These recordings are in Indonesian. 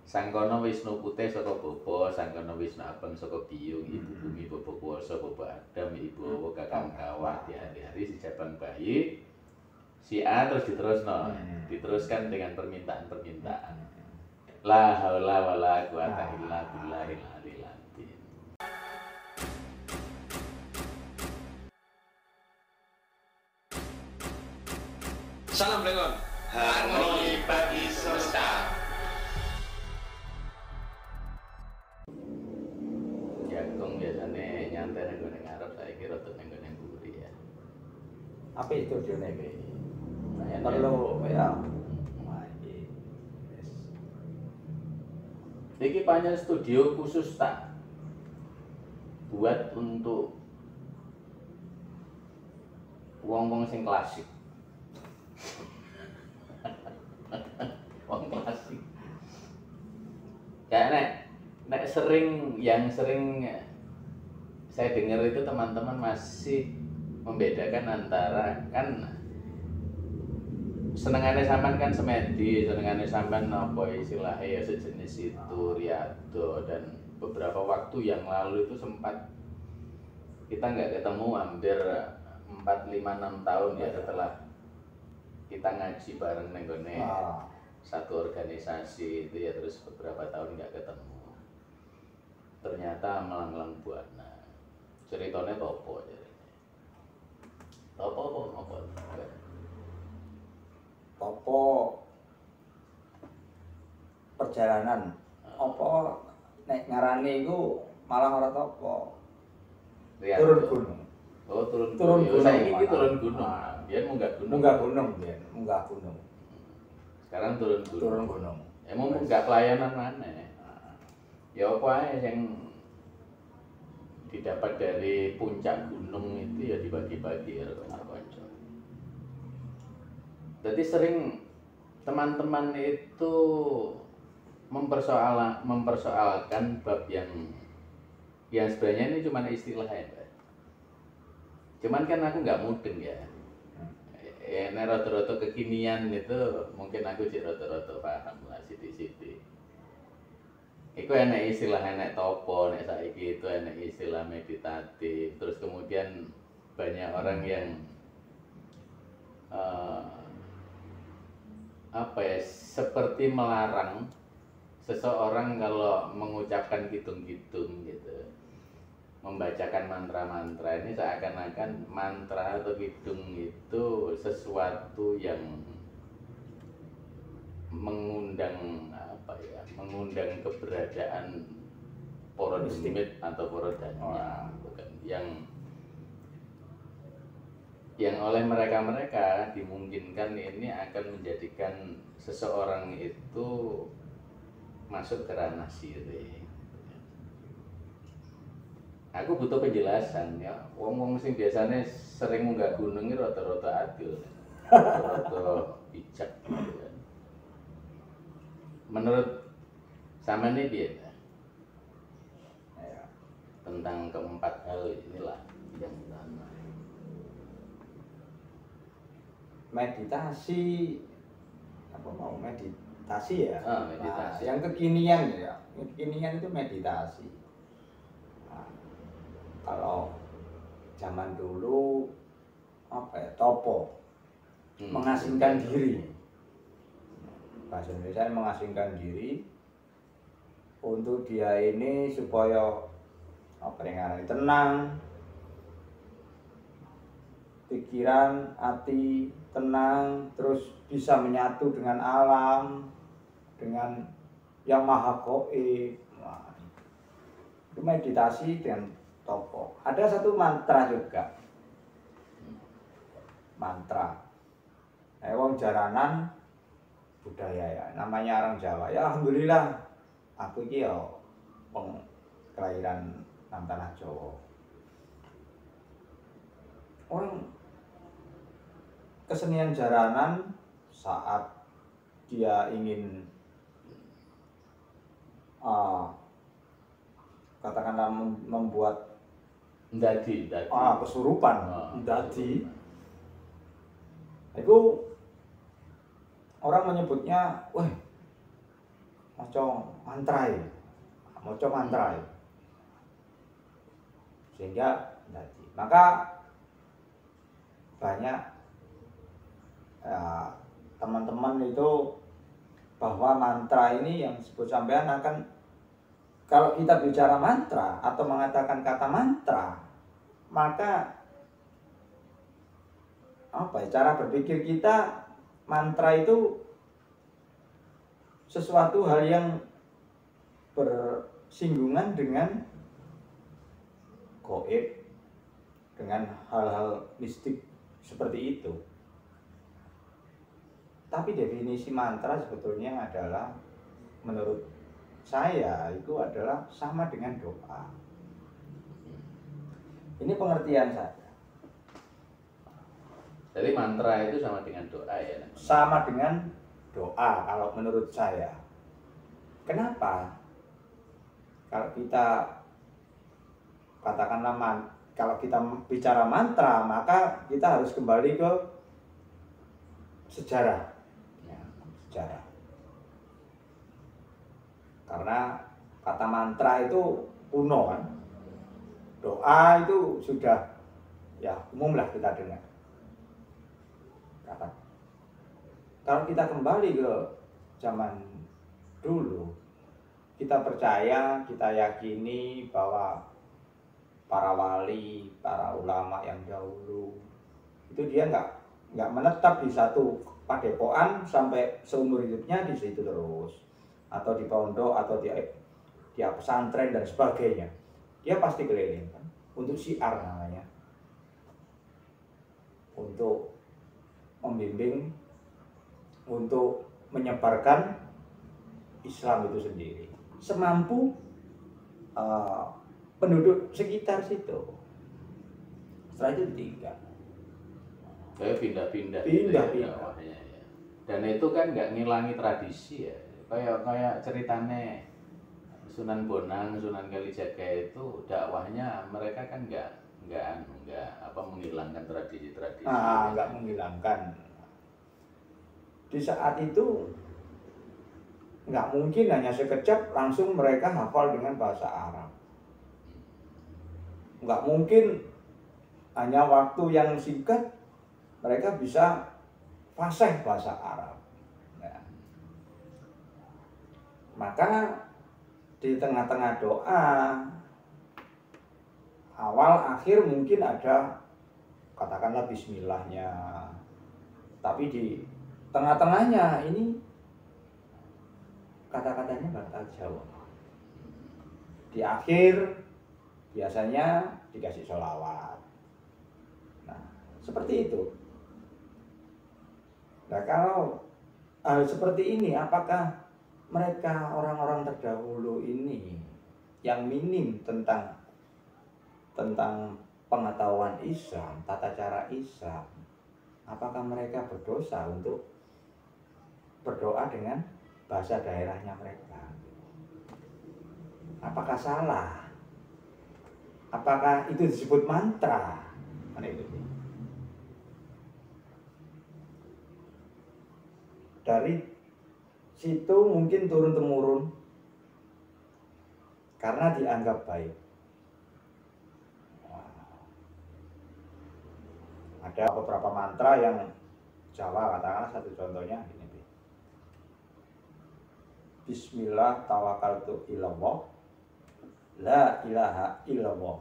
Sangkono Wisnu Putih saka Bapa, sangkono Wisnu Abang saka Biyung, Ibu Bumi Bapa Kuwasa Bapa Adam, Ibu Hawa Kakang Kawah, di hari-hari si Jabang Bayi. Si A terus diteruskan dengan permintaan-permintaan. La haula wala quwata illa billahil aliyil azim. Salam Blengon. Harmoni bagi semesta. Jagung biasanya nyantai nang gone ngarep, saiki rada nang gone mburi ya. Apa itu dia nek? Lumayan Perlu ya. Iki panjang studio khusus tak buat untuk wong-wong sing klasik. Wong klasik. Kayak nek sering saya dengar itu teman-teman masih membedakan antara kan senengannya sampean kan semedi, senengannya sampean apa istilahnya ya sejenis itu Riyado, dan beberapa waktu yang lalu itu sempat kita nggak ketemu hampir 4, 5, 6 tahun ya setelah kita ngaji bareng nenggone satu organisasi itu ya, terus beberapa tahun nggak ketemu. Ternyata melanglang buana. Ceritanya topo aja. Topo apa? Topo perjalanan. Apa nek ngarani iku malah ora topo. Turun gunung. Oh, turun gunung. Saya ini turun gunung. Dia munggah gunung. Munggah gunung. Sekarang turun gunung. Turun gunung. Emang munggah pelayanan mana? Ya apa aja yang didapat dari puncak gunung itu ya dibagi-bagi ya konco-konco. Jadi sering teman-teman itu mempersoalkan bab yang sebenarnya ini cuma istilah ya, Pak. Cuman kan aku nggak mudeng ya. Ya rata-rata kekinian itu mungkin aku sih rata-rata paham lah siti-siti. Iku enak istilah, enak topo, enak saiki itu enak istilah meditatif. Terus kemudian banyak orang yang seperti melarang seseorang kalau mengucapkan kitung-kitung gitu, membacakan mantra-mantra. Ini seakan-akan mantra atau kitung itu sesuatu yang mengundang keberadaan para demit atau para danyang, bukan yang oleh mereka dimungkinkan ini akan menjadikan seseorang itu masuk ke ranah syirik. Aku butuh penjelasan ya. Wong-wong sing biasanya sering munggah gunung ini rata-rata adil, rata-rata bijak. Menurut sama ini dia tentang keempat hal inilah yang utama. Meditasi ya? Meditasi. Yang kekinian ya. Kekinian itu meditasi. Nah, kalau zaman dulu topo, mengasingkan diri. Bahasa Indonesia mengasingkan diri untuk dia ini supaya tenang, pikiran, hati tenang, terus bisa menyatu dengan alam, dengan yang maha gaib. Itu meditasi dengan topo. Ada satu mantra juga. Mantra. Wong jaranan budaya ya, namanya orang Jawa. Ya alhamdulillah, aku iki ya kelahiran nang tanah Jawa. Orang kesenian jaranan saat dia ingin katakanlah membuat Ndadi. kesurupan, ndadi. Itu orang menyebutnya, wah maca mantra ya. Sehingga maka banyak teman-teman itu bahwa mantra ini yang disebut sampean akan, kalau kita bicara mantra atau mengatakan kata mantra, maka cara berpikir kita, mantra itu sesuatu hal yang bersinggungan dengan gaib, dengan hal-hal mistik seperti itu. Tapi definisi mantra sebetulnya adalah, menurut saya itu adalah sama dengan doa. Ini pengertian saya. Jadi mantra itu sama dengan doa ya? Sama dengan doa kalau menurut saya. Kenapa? Kalau kita katakanlah kalau kita bicara mantra, maka kita harus kembali ke sejarah. Sejarah. Karena kata mantra itu kuno kan. Doa itu sudah ya umum lah kita dengar. Kalau kita kembali ke zaman dulu, kita percaya, kita yakini bahwa para wali, para ulama yang dahulu itu dia nggak menetap di satu padepokan sampai seumur hidupnya di situ terus, atau di pondok atau di pesantren dan sebagainya. Dia pasti keliling kan, untuk syiar namanya, untuk membimbing, untuk menyebarkan Islam itu sendiri semampu penduduk sekitar situ. Setelah itu ditinggal. Kayak pindah-pindah. Pindah-pindah. Dan itu kan nggak ngilangi tradisi ya. Kayak ceritane Sunan Bonang, Sunan Kalijaga itu dakwahnya mereka kan nggak menghilangkan tradisi-tradisi. Nggak menghilangkan. Di saat itu nggak mungkin hanya sekejap langsung mereka hafal dengan bahasa Arab. Nggak mungkin hanya waktu yang singkat mereka bisa fasih bahasa Arab. Nah, maka di tengah-tengah doa, awal akhir mungkin ada katakanlah bismillahnya, tapi di tengah-tengahnya ini kata-katanya bahasa Jawa. Di akhir biasanya dikasih sholawat. Nah, seperti itu. Nah, kalau hal seperti ini, apakah mereka orang-orang terdahulu ini yang minim tentang pengetahuan Islam, tata cara Islam, apakah mereka berdosa untuk berdoa dengan bahasa daerahnya mereka? Apakah salah? Apakah itu disebut mantra? Dari situ mungkin turun-temurun karena dianggap baik. Ada beberapa mantra yang Jawa, katakanlah satu contohnya ini. Bismillah tawakkaltu ilallah, la ilaha illallah.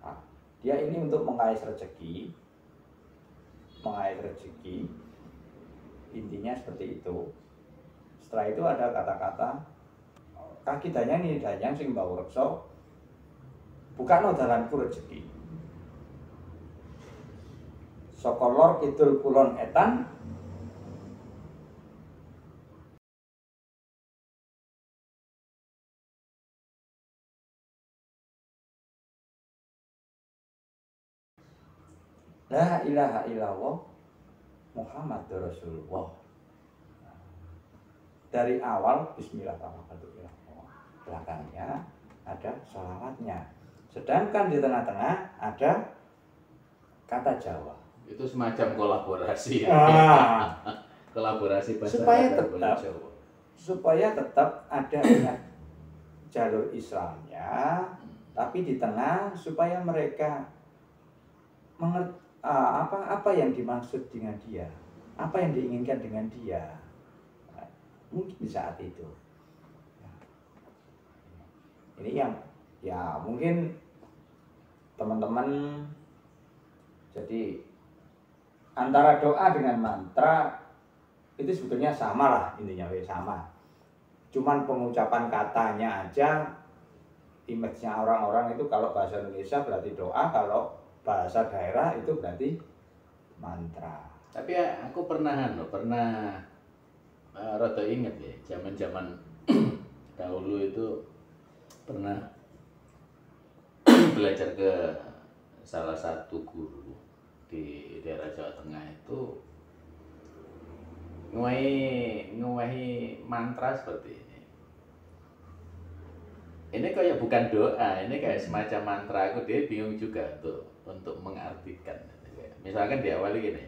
Nah, dia ini untuk mengais rezeki, intinya seperti itu. Setelah itu ada kata-kata kaki danyang ini danyang sing bau reksa, bukan dalanku rezeki. Sokolor kidul kulon etan, la ilaha illallah Muhammadur Rasulullah. Dari awal bismillahirrahmanirrahim, belakangnya ada sholawatnya. Sedangkan di tengah-tengah ada kata Jawa. Itu semacam kolaborasi ya. Kolaborasi bahasa Supaya Arab dan tetap Jawa. supaya tetap ada ingat jalur Islamnya, tapi di tengah supaya mereka mengerti apa yang dimaksud dengan dia, apa yang diinginkan dengan dia. Nah, mungkin di saat itu. Ini yang ya mungkin teman-teman, jadi antara doa dengan mantra itu sebetulnya sama lah, intinya sama. Cuman pengucapan katanya aja, image-nya orang-orang itu kalau bahasa Indonesia berarti doa, kalau bahasa daerah itu berarti mantra. Tapi ya, aku pernah rada inget ya, zaman-zaman dahulu itu pernah belajar ke salah satu guru di daerah Jawa Tengah itu nguwahi mantra seperti ini. Ini kayak bukan doa, ini kayak semacam mantra. Aku dia bingung juga untuk mengartikan. Misalkan diawali gini,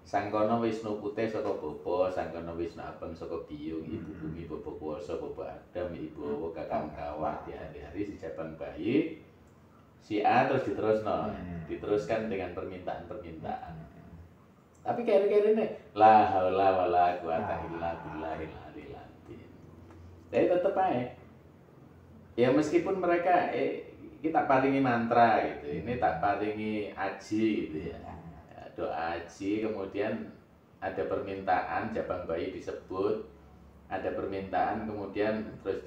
Sangkono Wisnu Putih saka Bapa, Sangkono Wisnu Abang saka Biyung, Ibu Bumi Bapa Kuwasa, Bapa Adam, Ibu Hawa Kakang Kawah, di hari-hari si cabang bayi, si A terus diteruskan dengan permintaan-permintaan. Tapi kira-kira ini la haula wala quwata illa billahil aliyil azim. Jadi tetap aja. Ya meskipun mereka kita paringi mantra gitu, ini tak paringi aji gitu ya. Doa aji, kemudian ada permintaan jabang bayi disebut, ada permintaan kemudian terus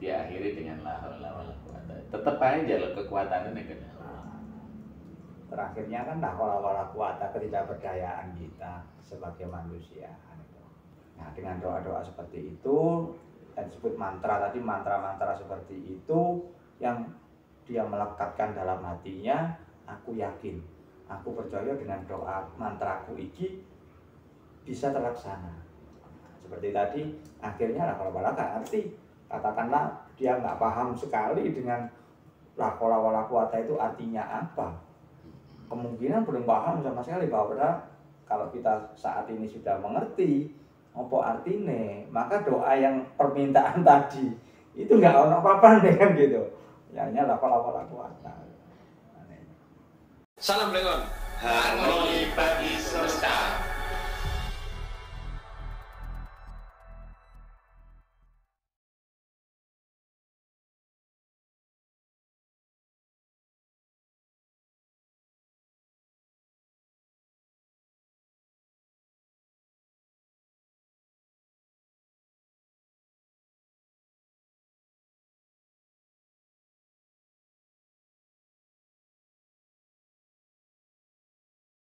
diakhiri dengan la haula wala quwata. Tetap aja jalur kekuatan ini kan. Terakhirnya kan wala quwata, ketidakberdayaan kita sebagai manusia. Nah, dengan doa-doa seperti itu dan disebut mantra tadi, mantra-mantra seperti itu yang dia melekatkan dalam hatinya, aku yakin, aku percaya dengan doa mantraku ini bisa terlaksana. Seperti tadi, akhirnya kalau nggak ngerti, katakanlah dia nggak paham sekali dengan la haula wala quwata itu artinya apa. Kemungkinan belum paham sama sekali bahwa kalau kita saat ini sudah mengerti apa artinya, maka doa yang permintaan tadi itu nggak ono apa-apa kan gitu. Ya hanya la haula wala quwata. Salam Blengon. Harmoni bagi semesta.